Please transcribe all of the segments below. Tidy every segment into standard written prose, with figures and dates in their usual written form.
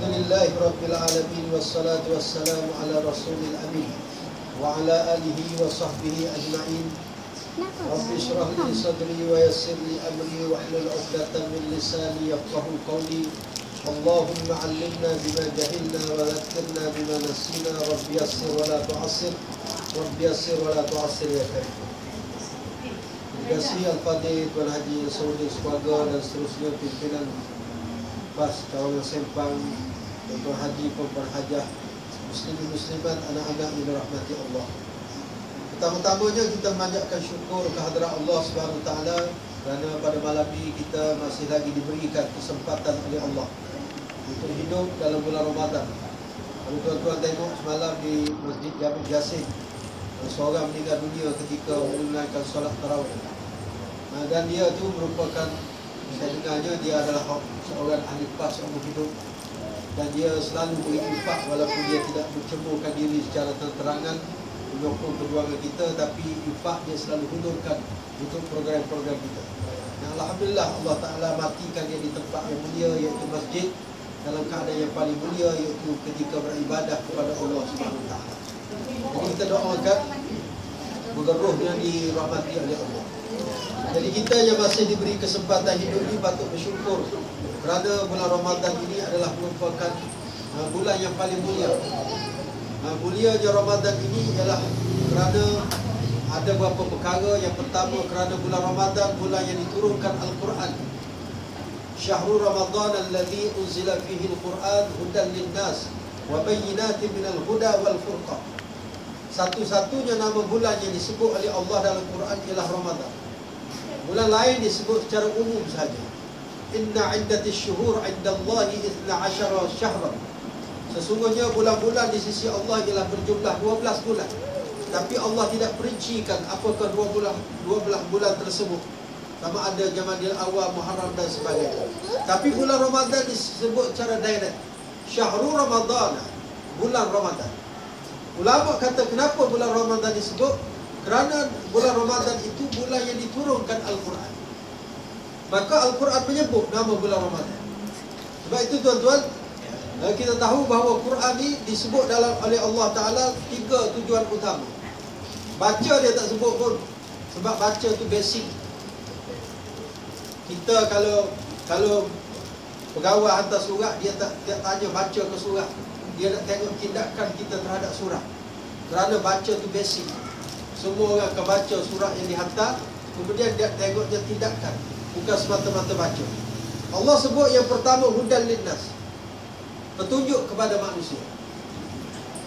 Alhamdulillahi Rabbil Alamin. Wassalatu wassalamu ala rasulil amin wa ala alihi wa sahbihi ajma'in. Rabbi syrah li sadri wa yassir li amri wa hlul 'uqdatam min lisani yafqahu qawli. Allahumma 'allimna bima jahilna wa dhakkirna bima nasina. Rabbi yassir wa la tu'assir. Rabbi yassir wa la tu'assir ya karim. Terima kasih Al-Fadhil Tuan Haji Saudi Sekeluarga dan seterusnya pimpinan PAS Cawangan Sempang, Tuan Haji, Puan Hajah, Muslimin Muslimat, anak-anak yang dirahmati Allah. Pertama-tamanya kita memanjatkan syukur kehadrat Allah Subhanahu Wa Taala kerana pada malam ini kita masih lagi diberikan kesempatan oleh Allah untuk hidup dalam bulan Ramadan. Kalau tuan-tuan tengok semalam di Masjid Jami' Yasin, seorang meninggal dunia ketika menunaikan solat tarawih. Dan dia tu merupakan, saya dengarnya dia adalah seorang ahli PAS seumur hidup, dan dia selalu berinfak walaupun dia tidak menceburkan diri secara terang-terangan menyokong perjuangan kita, tapi infak dia selalu hulurkan untuk program-program kita. Dan alhamdulillah Allah Ta'ala matikan dia di tempat yang mulia, iaitu masjid, dalam keadaan yang paling mulia, iaitu ketika beribadah kepada Allah Subhanahu Wa Taala. Jadi kita doakan moga rohnya dirahmati oleh Allah. Jadi kita yang masih diberi kesempatan hidup ini patut bersyukur kerana bulan Ramadan ini adalah merupakan bulan yang paling mulia. Mulianya Ramadan ini ialah kerana ada beberapa perkara. Yang pertama, kerana bulan Ramadan bulan yang diturunkan Al-Quran. Syahrul Ramadan alladhi unzila fihi Al-Quran hudan linnas wa bayyinatin minal huda wal furqan. Satu-satunya nama bulan yang disebut oleh Allah dalam Quran ialah Ramadan. Bulan lain disebut secara umum saja. Inna iddatish syuhur 'indallahi 12 syahran. Sesungguhnya bulan-bulan di sisi Allah ialah berjumlah 12 bulan. Tapi Allah tidak perincikan apakah 12 bulan tersebut. Sama ada Jamadil Awal, Muharram dan sebagainya. Tapi bulan Ramadan disebut secara direct. Syahrul Ramadan, bulan Ramadan. Ulama kata kenapa bulan Ramadan disebut? Kerana bulan Ramadan itu bulan yang diturunkan Al-Quran. Maka Al-Quran menyebut nama bulan Ramadan. Sebab itu tuan-tuan, kita tahu bahawa Quran ini disebut oleh Allah Ta'ala 3 tujuan utama. Baca dia tak sebut pun, sebab baca tu basic. Kita kalau pegawai hantar surat, dia tak tanya baca ke surat. Dia nak tengok tindakan kita terhadap surat. Kerana baca tu basic. Semua orang akan baca surat yang dihantar, kemudian dia tengoknya tindakan, bukan semata-mata baca. Allah sebut yang pertama hudan linnas, petunjuk kepada manusia.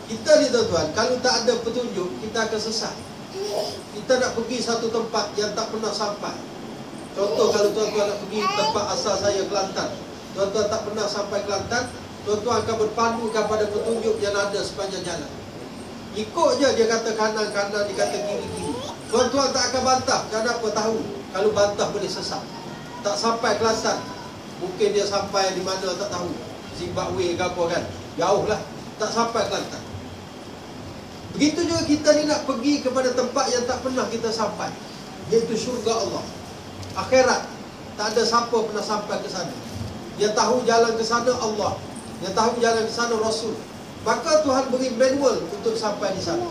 Kita ni tuan-tuan, kalau tak ada petunjuk, kita akan sesat. Kita nak pergi satu tempat yang tak pernah sampai. Contoh, kalau tuan-tuan nak pergi tempat asal saya, Kelantan, tuan-tuan tak pernah sampai Kelantan, tuan-tuan akan berpandukan pada petunjuk yang ada sepanjang jalan. Ikut je, dia kata kanan-kanan, dia kata kiri-kiri. Tuan-tuan tak akan bantah. Kenapa? Tahu kalau bantah boleh sesat. Tak sampai Kelantan, mungkin dia sampai di mana tak tahu, Zimbabwe ke apa kan, jauh lah, tak sampai Kelantan. Begitu juga kita ni nak pergi kepada tempat yang tak pernah kita sampai, iaitu syurga Allah, akhirat. Tak ada siapa pernah sampai ke sana. Yang tahu jalan ke sana Allah, yang tahu jalan ke sana Rasul. Maka Tuhan beri manual untuk sampai di sana.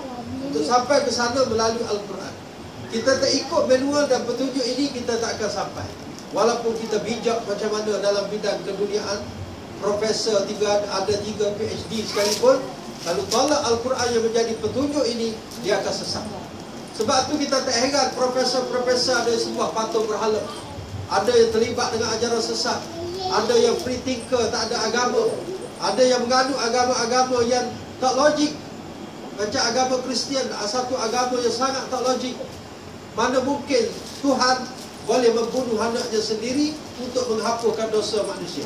Untuk sampai ke sana melalui Al-Quran. Kita tak ikut manual dan petunjuk ini, kita tak akan sampai. Walaupun kita bijak macam mana dalam bidang keduniaan, profesor ada 3 PhD sekalipun, kalau tolak Al-Quran yang menjadi petunjuk ini, dia akan sesat. Sebab tu kita tak heran profesor-profesor ada sebuah patung berhala. Ada yang terlibat dengan ajaran sesat. Ada yang free thinker, tak ada agama. Ada yang menganut agama-agama yang tak logik. Macam agama Kristian, satu agama yang sangat tak logik. Mana mungkin Tuhan boleh membunuh anaknya sendiri untuk menghapuskan dosa manusia?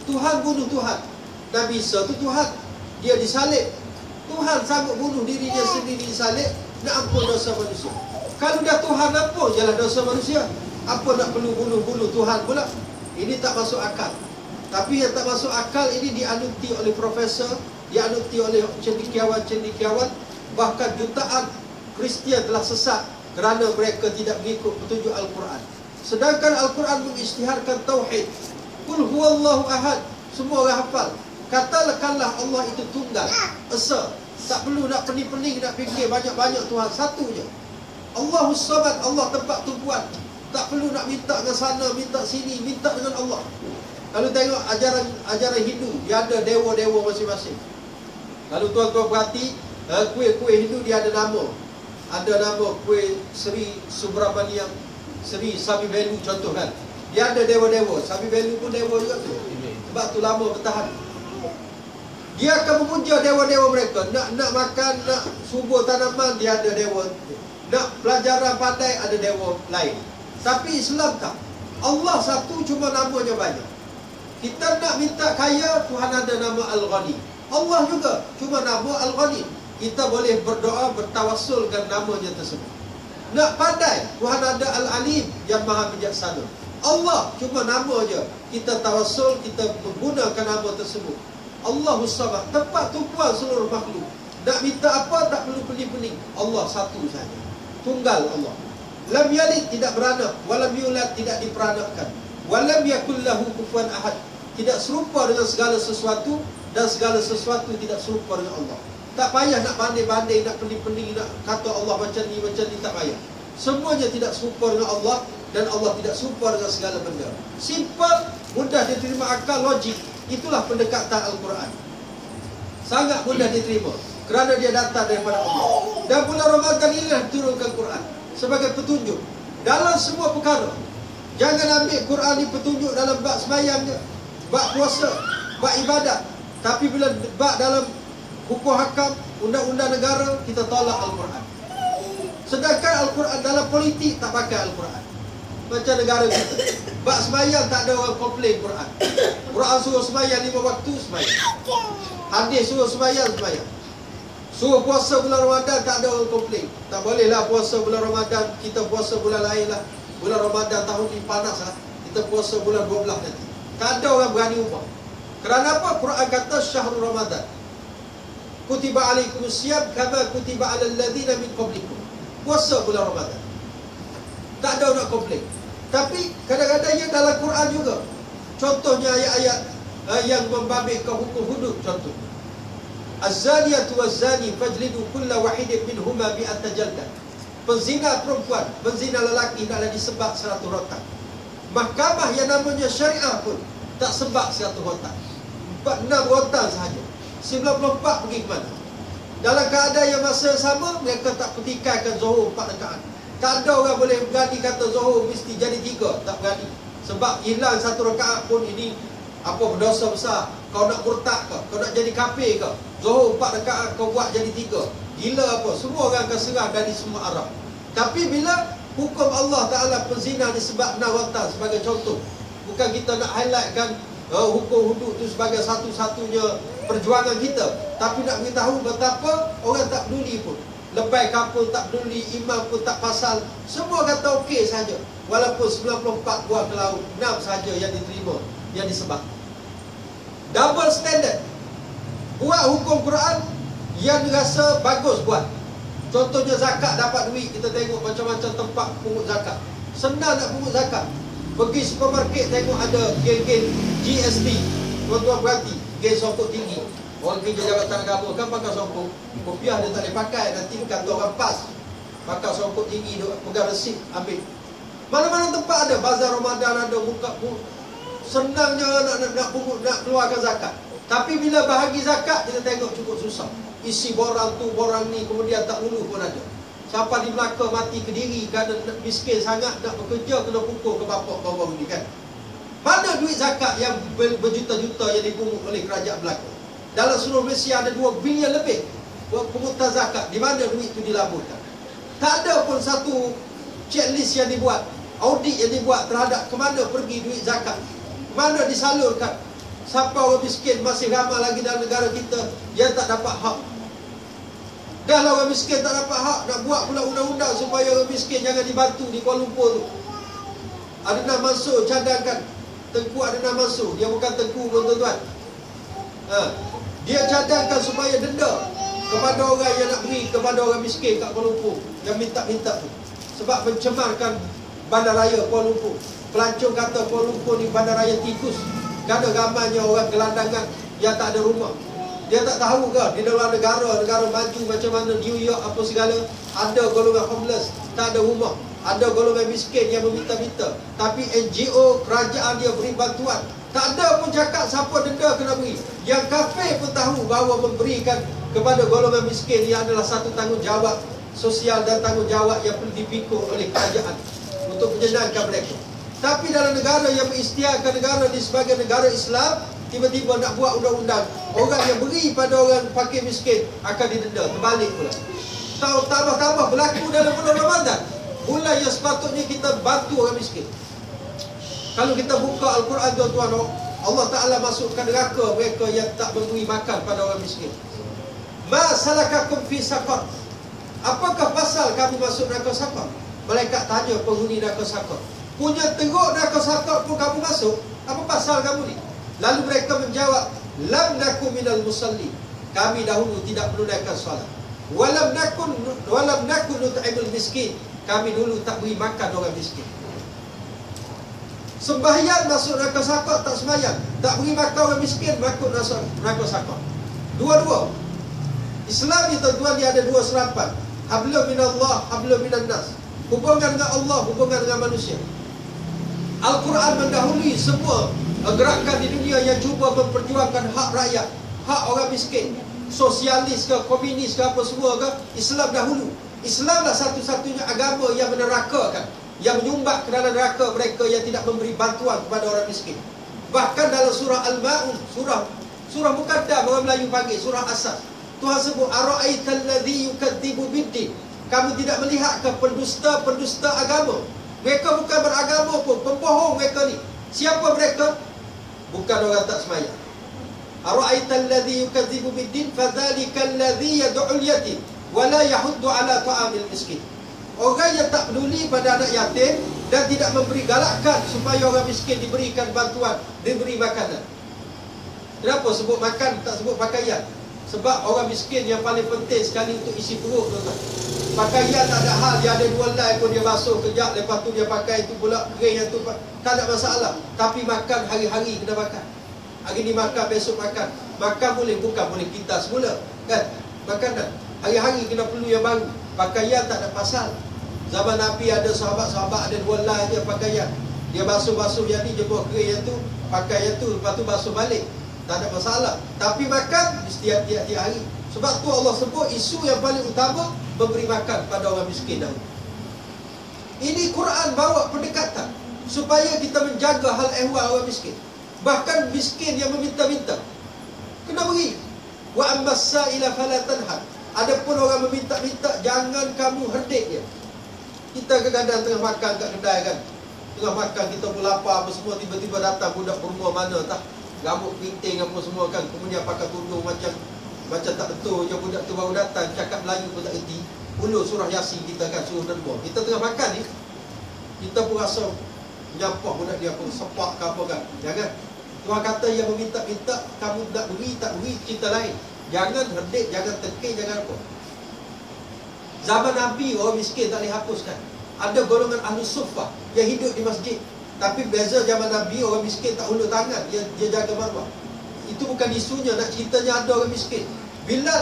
Tuhan bunuh Tuhan. Nabi Isa tu Tuhan, dia disalib. Tuhan sanggup bunuh dirinya sendiri disalib, nak ampun dosa manusia. Kalau dah Tuhan ampun jelah dosa manusia, apa nak perlu bunuh Tuhan pula? Ini tak masuk akal. Tapi yang tak masuk akal ini dianuti oleh profesor, dianuti oleh cendekiawan-cendekiawan. Bahkan jutaan Kristian telah sesat kerana mereka tidak mengikut petunjuk Al-Quran. Sedangkan Al-Quran mengisytiharkan tauhid. Qul huwallahu ahad, Semua orang hafal. Katakanlah Allah itu tunggal, esa. Tak perlu nak pening-pening, nak fikir banyak-banyak Tuhan. Satu je. Allahus Samad, Allah tempat tumpuan. Tak perlu nak minta dengan sana, minta sini, minta dengan Allah. Lalu tengok ajaran Hindu, dia ada dewa-dewa masing-masing. Lalu tuan-tuan perhati, kuih-kuih Hindu dia ada nama. Ada nama kuih Sri Subramaniam, Sri Sabibelu contoh kan. Dia ada dewa-dewa. Sabibelu pun dewa juga tu. Sebab tu lama bertahan. Dia akan memuja dewa-dewa mereka. Nak makan, nak subur tanaman, dia ada dewa. Nak pelajaran pandai, ada dewa lain. Tapi Islam tak. Allah satu, cuma namanya banyak. Kita nak minta kaya, Tuhan ada nama Al-Ghani. Allah juga, cuma nama Al-Ghani. Kita boleh berdoa, bertawassul dengan namanya tersebut. Nak pandai, Tuhan ada Al-Alim, yang maha bijaksana. Allah, cuma nama je. Kita tawassul, kita menggunakan nama tersebut. Allahus Samad, tempat tumpuan seluruh makhluk. Nak minta apa, tak perlu pening-pening. Allah satu saja. Tunggal Allah. Lam yalid, tidak beranak. Walam yulad, tidak diperanakkan. Walam yakullahu kufuwan ahad, tidak serupa dengan segala sesuatu, dan segala sesuatu tidak serupa dengan Allah. Tak payah nak banding-banding, nak pening-pening, nak kata Allah macam ni, tak payah. Semuanya tidak serupa dengan Allah, dan Allah tidak serupa dengan segala benda. Simple, mudah diterima akal, logik. Itulah pendekatan Al-Quran. Sangat mudah diterima, kerana dia datang daripada Allah. Dan bulan Ramadan inilah turunkan Quran sebagai petunjuk dalam semua perkara. Jangan ambil Quran ni petunjuk dalam bab sembahyang je, bab puasa, bab ibadat. Tapi bila bab dalam hukum hakam, undang-undang negara, kita tolak Al-Quran. Sedangkan Al-Quran dalam politik tak pakai Al-Quran. Macam negara kita, bab sembahyang tak ada orang komplain Quran. Quran suruh sembahyang 5 waktu, sembahyang. Hadis suruh sembahyang, sembahyang. Suruh puasa bulan Ramadan, tak ada orang komplain. Tak bolehlah puasa bulan Ramadan, kita puasa bulan lain lah. Bulan Ramadan tahun ni panas lah, kita puasa bulan 12 nanti. Tak ada orang berani ubah. Kerana apa? Quran kata syahrul Ramadan, kutiba alaikumus siyam kama kutiba alal ladzina min qablikum. Puasa bulan Ramadan. Tak ada orang komplain. Tapi kadang-kadang yang dalam Quran juga. Contohnya ayat-ayat yang membabitkan hukum hudud. Contoh, Az-zaniyatu waz-zani fajlidu kulla wahidin minhuma bi'ata jaldah. Penzina perempuan, penzina lelaki naklah disebak 100 rotan. Mahkamah yang namanya syariah pun tak sebak 100 rotan. 6 rotan sahaja. 94 pergi ke mana? Dalam keadaan yang masa yang sama, mereka tak pertikaikan zuhur 4 rakaat. Tak ada orang boleh berani kata zuhur mesti jadi 3. Tak berani. Sebab hilang 1 rakaat pun ini apa, berdosa besar. Kau nak murtad ke? Kau nak jadi kafir ke? Zuhur 4 rakaat kau buat jadi 3. Gila apa? Semua orang akan serah dari semua arah. Tapi bila hukum Allah Ta'ala penzina disebab 6 rotan sebagai contoh, bukan kita nak highlightkan hukum hudud itu sebagai satu-satunya perjuangan kita, tapi nak beritahu betapa orang tak peduli pun. Lebay kampung tak peduli, imam pun tak pasal. Semua kata okey saja. Walaupun 94 buah ke laut, 6 saja yang diterima, yang disebab. Double standard. Buat hukum Quran yang dirasa bagus buat. Contohnya zakat, dapat duit, kita tengok macam-macam tempat pungut zakat. Senang nak pungut zakat. Pergi supermarket tengok ada geng-geng GST. Tuan-tuan berhati, geng sokok tinggi. Orang kerja jabatan agama kan pakai songkok. Kopiah dia tak boleh pakai, nanti kata orang pas. Pakai songkok tinggi, dia pegang resit, ambil. Mana-mana tempat ada, bazar Ramadan ada, buka senangnya nak pungut, nak keluarkan zakat. Tapi bila bahagi zakat, kita tengok cukup susah. Isi borang tu, borang ni, kemudian tak luluh pun ada. Siapa di Melaka mati ke diri kerana miskin sangat, nak bekerja kena pukul ke bapak baru ni kan. Mana duit zakat yang berjuta-juta yang dipungut oleh kerajaan Melaka? Dalam seluruh Malaysia ada 2 bilion lebih pungutan zakat. Di mana duit itu dilaburkan? Tak ada pun satu checklist yang dibuat, audit yang dibuat terhadap ke mana pergi duit zakat, mana disalurkan. Siapa orang miskin masih ramai lagi dalam negara kita yang tak dapat hak. Dah lah orang miskin tak dapat hak, nak buat pula undang-undang supaya orang miskin jangan dibantu di Kuala Lumpur tu. Adnan Mansur cadangkan, Tengku Adnan Mansur, dia bukan Tengku pun tuan-tuan. Dia cadangkan supaya denda kepada orang yang nak beri kepada orang miskin kat Kuala Lumpur, yang minta-minta tu. Sebab mencemarkan bandaraya Kuala Lumpur. Pelancong kata Kuala Lumpur ni bandaraya tikus. Kerana ramainya orang gelandangan yang tak ada rumah. Dia tak tahu ke di dalam negara maju macam mana New York apa segala, ada golongan homeless, tak ada rumah. Ada golongan miskin yang meminta-minta. Tapi NGO, kerajaan dia beri bantuan. Tak ada pun cakap siapa denda kena beri. Yang kafir pun tahu bahawa memberikan kepada golongan miskin yang adalah satu tanggungjawab sosial dan tanggungjawab yang perlu dipikul oleh kerajaan untuk menyenangkan mereka. Tapi dalam negara yang mengisytiharkan negara ini sebagai negara Islam, tiba-tiba nak buat undang-undang, orang yang beri pada orang fakir miskin akan didenda. Terbalik pula. Tahu tambah-tambah berlaku dalam bulan Ramadan, bulan yang sepatutnya kita bantu orang miskin. Kalau kita buka Al-Quran, tuan-tuan, Allah Ta'ala masukkan neraka mereka yang tak memberi makan pada orang miskin. Ma salakakum fi saqar. Apakah pasal kamu masuk neraka saqar? Malaikat tanya penghuni neraka saqar. Punya teruk neraka saqar pun kamu masuk? Apa pasal kamu ni? Lalu mereka menjawab, lam nakum minal musalli. Kami dahulu tidak menunaikan solat. Walam nakun nut'imul miskin. Kami dulu tak beri makan orang miskin. Sembahyang masuk neraka saqar, tak sembahyang. Tak beri makan orang miskin, masuk neraka saqar. Dua-dua. Islam ni tuan-tuan, dia ada dua serapan. Hablum minallah, hablum minan nas. Hubungan dengan Allah, hubungan dengan manusia. Al-Quran mendahului semua gerakan di dunia yang cuba memperjuangkan hak rakyat, hak orang miskin. Sosialis ke, komunis ke, apa semua ke, Islam dahulu. Islamlah satu-satunya agama yang menerakakan, yang menyumbat ke dalam neraka mereka yang tidak memberi bantuan kepada orang miskin. Bahkan dalam surah Al-Ma'un, surah mukaddam orang Melayu panggil, surah asas, Tuhan sebut, ara'aital ladzi yukadzibu biddin. Kamu tidak melihat ke pendusta-pendusta agama? Mereka bukan beragama pun, pembohong mereka ni. Siapa mereka? Bukan orang tak sembahyang. Ara'aital ladzi yukadzibu biddin fadzalikal ladzi yad'ul yatim wa la yahuddu ala ta'amil miskin. Orang yang tak peduli pada anak yatim dan tidak memberi galakan supaya orang miskin diberikan bantuan, diberi makanan. Kenapa sebut makan, tak sebut pakaian? Sebab orang miskin yang paling penting sekali untuk isi perut, tuan-tuan. Pakaian tak ada hal, dia ada dua helai pun dia basuh kejap, lepas tu dia pakai itu pula, kering yang tu, tak ada masalah. Tapi makan hari-hari kena makan. Hari ni makan, besok makan. Makan boleh, bukan boleh kita semula, kan? Makanan hari-hari kena perlu yang baru. Pakaian tak ada pasal. Zaman Nabi ada sahabat-sahabat ada dua helai je pakaian. Dia basuh-basuh yang ni, jemur kering yang tu, pakai yang tu, lepas tu basuh balik. Tak ada masalah. Tapi makan mesti tiap-tiap hari. Sebab tu Allah sebut isu yang paling utama memberi makan pada orang miskin dahulu. Ini Quran bawa pendekatan supaya kita menjaga hal ehwal orang miskin. Bahkan miskin yang meminta-minta kena beri. Wa ammas sa'ila fala tanhar. Adapun orang meminta-minta, jangan kamu herdik dia. Kita kadang-kadang tengah makan kat kedai kan, tengah makan kita pun lapar apa semua, tiba-tiba datang budak berumur mana tak, rambut keriting apa semua kan, kemudian pakai tudung macam tak betul je. Budak tu baru datang, cakap Melayu pun tak erti, ulur surah Yasin kita kan, suruh derma. Kita tengah makan ni, kita pun rasa menyapah budak dia pun sepak ke apa kan. Jangan. Tuhan kata yang meminta-minta, kamu nak beri tak beri, cerita lain. Jangan herdik, jangan tekik, jangan apa. Zaman Nabi orang miskin tak boleh hapuskan. Ada golongan ahli suffah yang hidup di masjid. Tapi beza zaman Nabi, orang miskin tak hulur tangan, dia jaga marwah. Itu bukan isunya, nak ceritanya ada orang miskin. Bilal,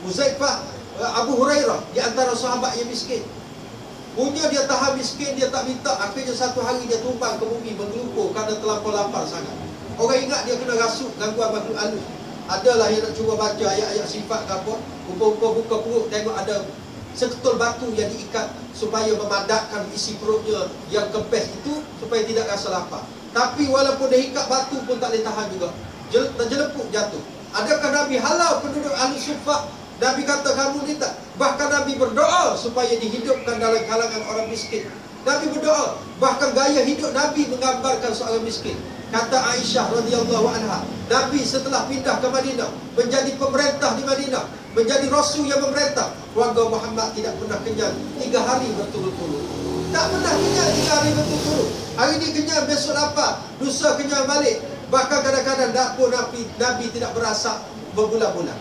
Huzaifah, Abu Hurairah, di antara sahabat yang miskin. Punya dia tahan miskin, dia tak minta. Akhirnya satu hari dia tumbang ke bumi, menggelupur kerana terlampau lapar sangat. Orang ingat dia kena rasuk, gangguan makhluk halus. Adalah yang nak cuba baca ayat-ayat sifat ke apa, rupa-rupa buka perut, tengok ada seketul batu yang diikat supaya memadakkan isi perutnya yang kempes itu, supaya tidak rasa lapar. Tapi walaupun dia ikat batu pun tak boleh tahan juga, terjelepuk jatuh. Adakah Nabi halau penduduk ahli suffah? Nabi kata kamu ni tak. Bahkan Nabi berdoa supaya dihidupkan dalam kalangan orang miskin. Nabi berdoa. Bahkan gaya hidup Nabi menggambarkan seorang miskin. Kata Aisyah radhiyallahu anha, Nabi setelah pindah ke Madinah, menjadi pemerintah di Madinah, menjadi Rasul yang memerintah, keluarga Muhammad tidak pernah kenyang 3 hari berturut-turut. Tak pernah kenyang 3 hari berturut-turut. Hari ini kenyang, besok lapar, lusa kenyang balik. Bahkan kadang-kadang dapur Nabi tidak berasak berbulan-bulan.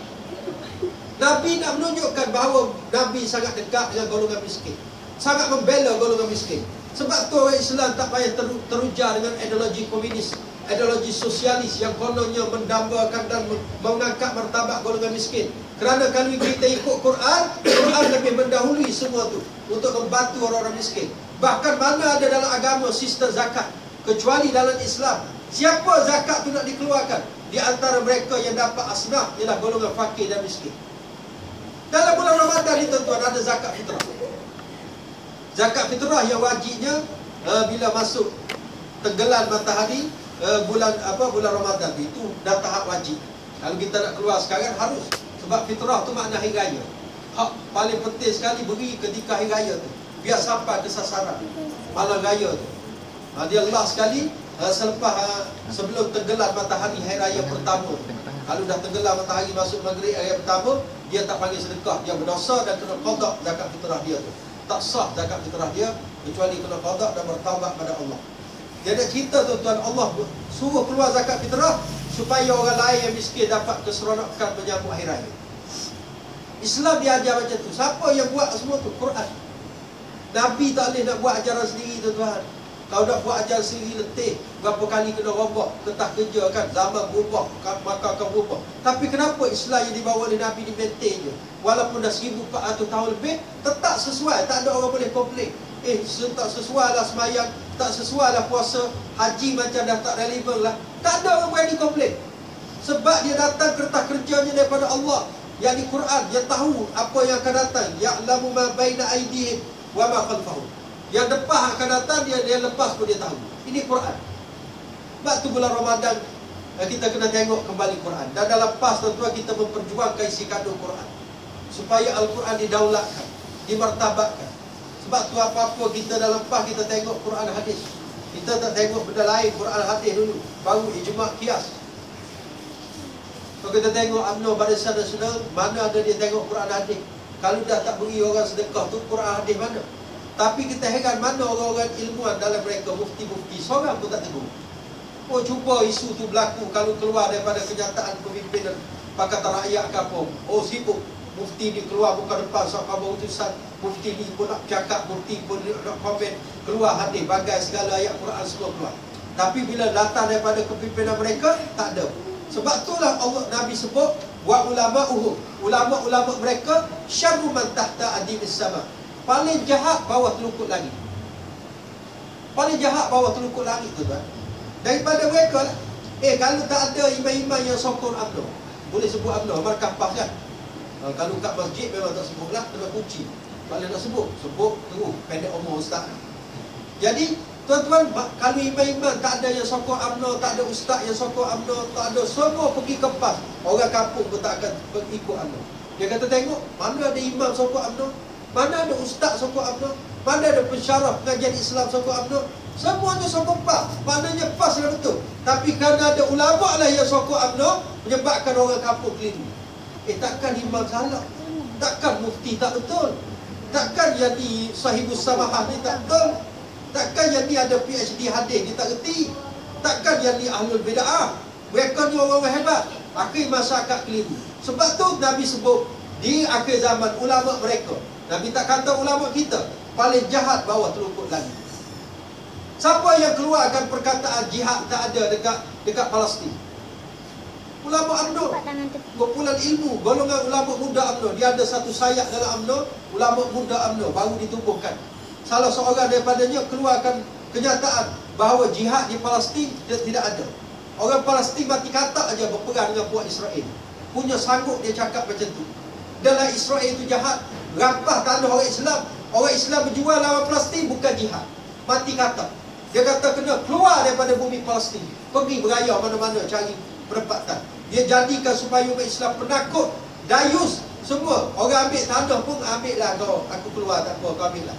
Nabi nak menunjukkan bahawa Nabi sangat dekat dengan golongan miskin, sangat membela golongan miskin. Sebab tu orang Islam tak payah teruja dengan ideologi komunis. ideologi sosialis yang kononnya mendambakan dan mengangkat martabat golongan miskin. Kerana kalau kita ikut Quran, Quran lebih mendahului semua tu untuk membantu orang-orang miskin. Bahkan mana ada dalam agama sistem zakat, kecuali dalam Islam. Siapa zakat tu nak dikeluarkan? Di antara mereka yang dapat asnaf ialah golongan fakir dan miskin. Dalam bulan Ramadan ni tuan-tuan ada zakat fitrah. Zakat fitrah yang wajibnya bila masuk tenggelam matahari bulan Ramadan itu dah tahap wajib. Kalau kita nak keluar sekarang harus, sebab fitrah tu makna hari raya. Hak paling penting sekali beri ketika hari raya tu, biar sampai ke sasaran malam raya tu. Dia last sekali sebelum tenggelam matahari hari raya pertama. Kalau dah tenggelam matahari masuk maghrib hari pertama, dia tak panggil sedekah, dia berdosa dan kena qada zakat fitrah dia tu. Tak sah zakat fitrah dia kecuali kena qada dan bertaubat pada Allah. Jadi kita tuan-tuan, Allah suruh keluar zakat fitrah supaya orang lain yang miskin dapat keseronokan menyambut hari raya. Islam diajar macam tu. Siapa yang buat semua tu? Quran. Nabi tak boleh nak buat ajaran sendiri tuan-tuan. Kalau nak buat ajaran sendiri letih, berapa kali kena roboh, ketah kerja kan, zaman berubah, maka akan berubah. Tapi kenapa Islam yang dibawa oleh Nabi ni maintain je? Walaupun dah 1400 tahun lebih, tetap sesuai, tak ada orang boleh komplain. Tak sesuai lah semayang, tak sesuai lah puasa, haji macam dah tak relevan lah. Tak ada orang berani komplain. Sebab dia datang kertas kerjanya daripada Allah, yang di Quran, dia tahu apa yang akan datang. Ya'lamu ma baina aydihim wa ma khalfahum. Yang depan akan datang, dia lepas pun dia tahu. Ini Quran. Sebab tu bulan Ramadan kita kena tengok kembali Quran. Dan dalam PAS tuan-tuan kita memperjuangkan isi kandung Quran, supaya Al-Quran didaulatkan, dimartabatkan. Sebab tu apa-apa kita dalam PAS kita tengok Quran hadis. Kita tak tengok benda lain, Quran hadis dulu, baru ijma' qiyas. Kalau kita tengok UMNO Barisan Nasional, mana ada dia tengok Quran hadis? Kalau dah tak beri orang sedekah tu, Quran hadis mana? Tapi kita heran mana orang-orang ilmuwan dalam mereka, mufti-mufti, seorang pun tak tegur. Oh, cuba isu tu berlaku kalau keluar daripada kenyataan pemimpinan Pakatan Rakyat ke apa. Oh, sibuk. Mufti ni keluar buka depan soal utusan. Mufti ni pun nak cakap, mufti pun nak komen. Keluar hadis, bagai segala ayat Quran semua keluar. Tapi bila datang daripada kepimpinan mereka, tak ada. Sebab itulah Allah Nabi sebut, wa ulama'uhum, ulama-ulama mereka syarru man tahta adimis sama. Paling jahat bawah telukut langit. Paling jahat bawah telukut langit tu tuan. Daripada mereka lah. Kalau tak ada imam-imam yang sokong UMNO, boleh sebut UMNO, markah PAS kan. Kalau kat masjid memang tak sebut lah, kena kunci. Kalau nak sebut terus pendek umur ustaz. Jadi tuan-tuan, kalau imam-imam tak ada yang sokong UMNO, tak ada ustaz yang sokong UMNO, tak ada, semua pergi ke PAS, orang kampung pun tak akan ikut UMNO. Dia kata tengok, mana ada imam sokong UMNO, mana ada ustaz sokong UMNO, mana ada pensyarah pengajian Islam sokong UMNO. Semuanya sokong PAS. Maknanya PAS lah betul. Tapi kerana ada ulama lah yang sokong UMNO, menyebabkan orang kampung keliru. Takkan imam salah, takkan mufti tak betul, takkan yang di sahibus samahah ni tak betul, takkan yang ni ada PhD hadis ni tak reti, takkan yang ni ahlul bid'ah. Mereka ni orang-orang hebat. Akhir masyarakat keliru. Sebab tu Nabi sebut di akhir zaman ulama mereka, Nabi tak kata ulama kita, paling jahat bawah telukut langit. Siapa yang keluarkan perkataan jihad tak ada dekat Palestin? Ulama UMNO, kumpulan ilmu, golongan ulama muda UMNO. Dia ada satu sayap dalam UMNO, ulama muda UMNO, baru ditubuhkan. Salah seorang daripadanya keluarkan kenyataan bahawa jihad di Palestin tidak ada. Orang Palestin mati katak aja berperang dengan puak Israel. Punya sanggup dia cakap macam tu. Dalam Israel itu jahat, rampah tanah orang Islam. Orang Islam berjual lawan Palestin bukan jihad, mati katak. Dia kata kena keluar daripada bumi Palestin, pergi beraya mana-mana cari penempatan. Dia jadikan supaya umat Islam penakut, dayus semua. Orang ambil tanah pun ambil lah kau, aku keluar tak apa, kau ambil lah.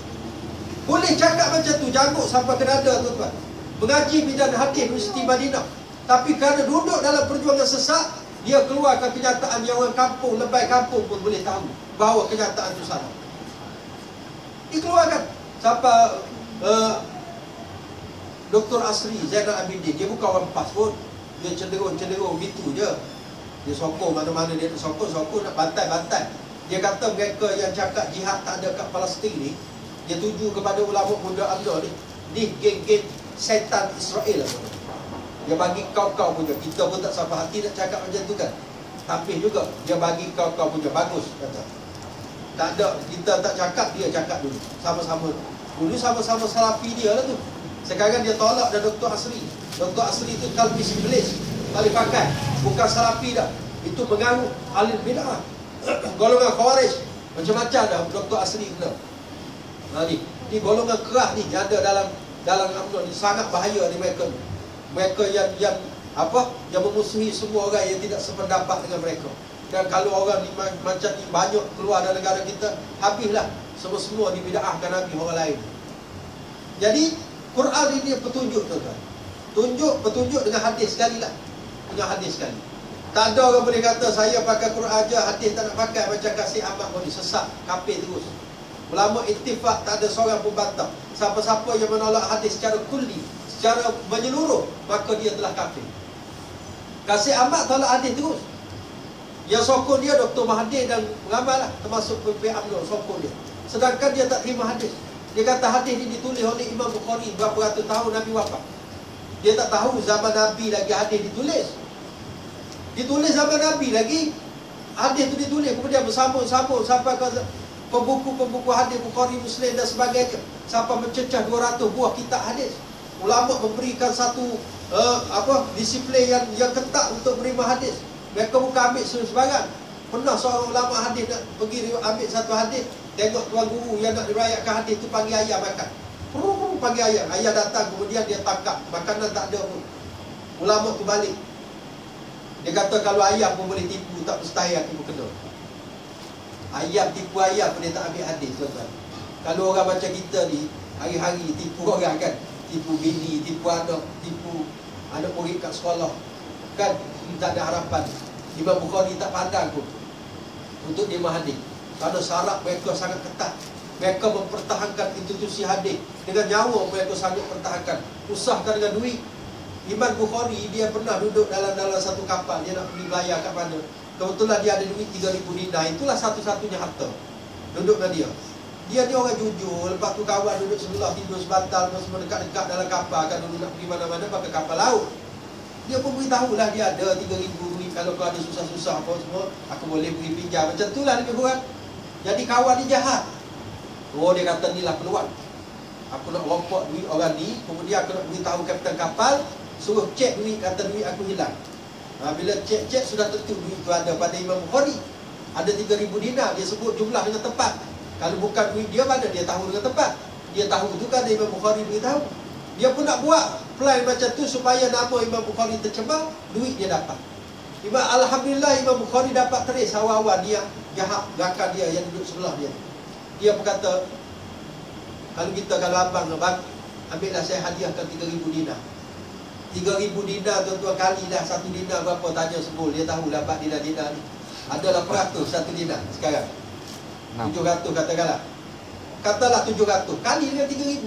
Boleh cakap macam tu, janggut sampai ke dada tuan-tuan. Mengaji bidang hadis Universiti Madinah. Tapi kerana duduk dalam perjuangan sesat, dia keluarkan kenyataan yang orang kampung, lebay kampung pun boleh tahu bahawa kenyataan itu salah. Dikeluarkan. Sampai Dr. Asri Zainal Abidin, dia bukan orang PAS pun. Dia cenderung gitu je. Dia sokong mana-mana, dia sokong nak bantai-bantai. Dia kata mereka yang cakap jihad tak ada kat Palestin ni, dia tuju kepada ulama muda UMNO ni, geng-geng setan Israel lah. Dia bagi kau punya. Kita pun tak sampai hati nak cakap macam tu kan. Habis juga dia bagi kau punya. Bagus kata. Tak ada, kita tak cakap, dia cakap dulu. Sama-sama. Dulu sama-sama salafi dia lah tu. Sekarang dia tolak dah Dr. Asri. Dr. Asri tu talbis iblis. Tak boleh pakai. Bukan salafi dah. Itu mengaruh alil bid'ah. Golongan khawarij. Macam-macam dah Dr. Asri kena. Ni golongan kerah ni yang ada dalam UMNO ni. Sangat bahaya ni mereka ni. Mereka yang memusuhi semua orang yang tidak sependapat dengan mereka. Dan kalau orang ni macam ni banyak keluar dari negara kita, habislah semua dibida'ahkan Nabi orang lain. Jadi Quran ini petunjuk tuan-tuan. Petunjuk dengan hadis sekali lah. Dengan hadis sekali. Tak ada orang boleh kata saya pakai Quran aja, hadis tak nak pakai, macam Kasih Ahmad ni sesat, kafir terus. Ulama ittifaq, tak ada seorang pun bantah. Siapa-siapa yang menolak hadis secara kulli, secara menyeluruh, maka dia telah kafir. Kasih Ahmad tolak hadis terus. Yang sokong dia Dr. Mahathir dan ramai lah, termasuk PPM UMNO sokong dia. Sedangkan dia tak terima hadis. Dia kata hadis ini ditulis oleh Imam Bukhari berapa ratus tahun Nabi wafat. Dia tak tahu zaman Nabi lagi hadis ditulis. Ditulis zaman Nabi lagi hadis itu ditulis, kemudian bersambung-sambung sampai ke pembuku-pembuku hadis Bukhari, Muslim dan sebagainya, sampai mencecah 200 buah kitab hadis. Ulama memberikan satu disiplin yang ketat untuk menerima hadis. Mereka bukan ambil sembarang. Pernah seorang ulama hadis nak pergi ambil satu hadis, tengok tuan guru yang nak diriwayatkan hadis tu panggil ayah makan. Panggil ayah. Ayah datang, kemudian dia tangkap. Makanan tak ada pun. Ulama tu balik. Dia kata kalau ayam pun boleh tipu, tak mustahil aku kena. Ayam tipu ayam pun dia tak ambil hadis, tuan-tuan. Kalau orang macam kita ni, hari-hari tipu orang kan. Tipu bini, tipu anak, tipu anak murid kat sekolah. Kan tak ada harapan. Imam Bukhari tak pandang pun untuk terima hadis. Kerana syarat mereka sangat ketat. Mereka mempertahankan institusi hadis dengan nyawa, mereka sangat pertahankan. Usahkan dengan duit. Imam Bukhari dia pernah duduk dalam satu kapal, dia nak pergi belayar kat mana. Kebetulan dia ada duit 3,000 dinar. Itulah satu-satunya harta duduk dengan dia. Dia ni orang jujur. Lepas tu kawan duduk sebelah, tidur sebantal, semua dekat-dekat dalam kapal. Kan dulu nak pergi mana-mana pakai kapal laut. Dia pun beritahulah dia ada 3,000 duit. Kalau kau ada susah-susah apa semua, aku boleh pergi pinjam. Macam itulah lebih kurang. Jadi kawan dia jahat. Oh, dia kata inilah peluang. Aku nak rompok duit orang ni, kemudian aku nak beritahu kapten kapal, suruh cek duit, kata duit aku hilang. Bila cek sudah tentu duit itu ada pada Imam Bukhari. Ada 3,000 dinar, dia sebut jumlah dengan tepat. Kalau bukan duit dia, mana dia tahu dengan tepat. Dia tahu tu kan Imam Bukhari beritahu. Dia pun nak buat plan macam tu supaya nama Imam Bukhari tercemar, duit dia dapat. Alhamdulillah Imam Bukhari dapat teris awal-awal dia jahat rakan dia yang duduk sebelah dia. Dia berkata, kalau abang ambillah saya hadiahkan 3,000 dinar. 3,000 dinar tuan-tuan, kali dah 1 dinar berapa, tanya sebul. Dia tahu dapat dinar ni. Ada 800 1 dinar sekarang. 700 katakanlah. Katalah 700 kali dengan 3,000.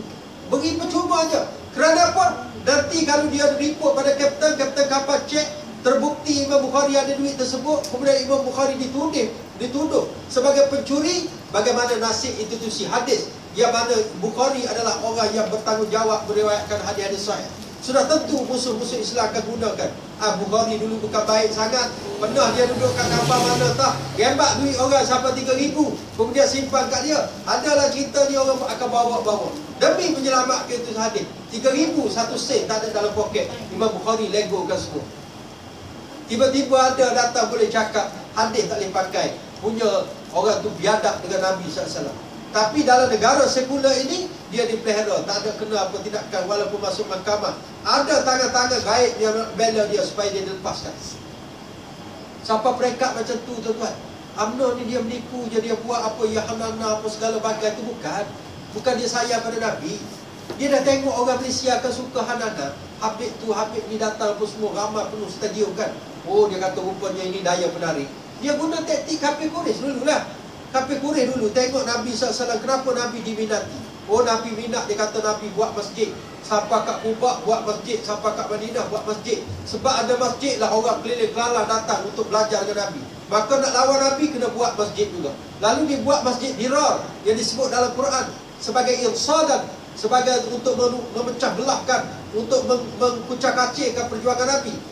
Beri percuma aja. Kerana apa? Nanti kalau dia report pada kapten kapal cek, terbukti Imam Bukhari ada duit tersebut, kemudian Imam Bukhari dituduh sebagai pencuri, bagaimana nasib institusi hadis yang mana Bukhari adalah orang yang bertanggungjawab meriwayatkan hadis-hadis sahih. Sudah tentu musuh-musuh Islam akan gunakan. Bukhari dulu bukan baik sangat, pernah dia duduk kat kapal mana tak, gembak duit orang sampai 3,000, kemudian simpan kat dia. Adalah cerita ni orang akan bawa-bawa demi menyelamatkan itu hadis. 3,000 1 sen tak ada dalam poket. Imam Bukhari legokan semua. Tiba-tiba ada datang boleh cakap hadis tak boleh pakai, punya orang tu biadab dengan Nabi SAW. Tapi dalam negara sekular ini, dia dipelihara, tak ada kena apa tindakan walaupun masuk mahkamah. Ada tangan-tangan gaib yang nak bela dia supaya dia dilepaskan. Sampai peringkat macam tu tuan-tuan. UMNO ni dia menipu je, dia buat apa Yahanana apa segala bagai tu bukan. Bukan dia sayang pada Nabi. Dia dah tengok orang Malaysia akan suka Hanana. Habib ni datang apa semua, ramai penuh stadium kan. Oh, dia kata rupanya ini daya penarik. Dia guna taktik kafir Quraisy dululah. Kafir Quraisy dulu tengok Nabi SAW, kenapa Nabi diminati. Oh, Nabi minat, dia kata Nabi buat masjid. Sampai kat Quba buat masjid, sampai kat Madinah buat masjid. Sebab ada masjid lah orang keliling kelalang datang untuk belajar dengan Nabi. Maka nak lawan Nabi kena buat masjid juga. Lalu dia buat masjid Dirar yang disebut dalam Quran sebagai irsadan, sebagai untuk memecah belahkan untuk mengkucak-kacirkan perjuangan Nabi.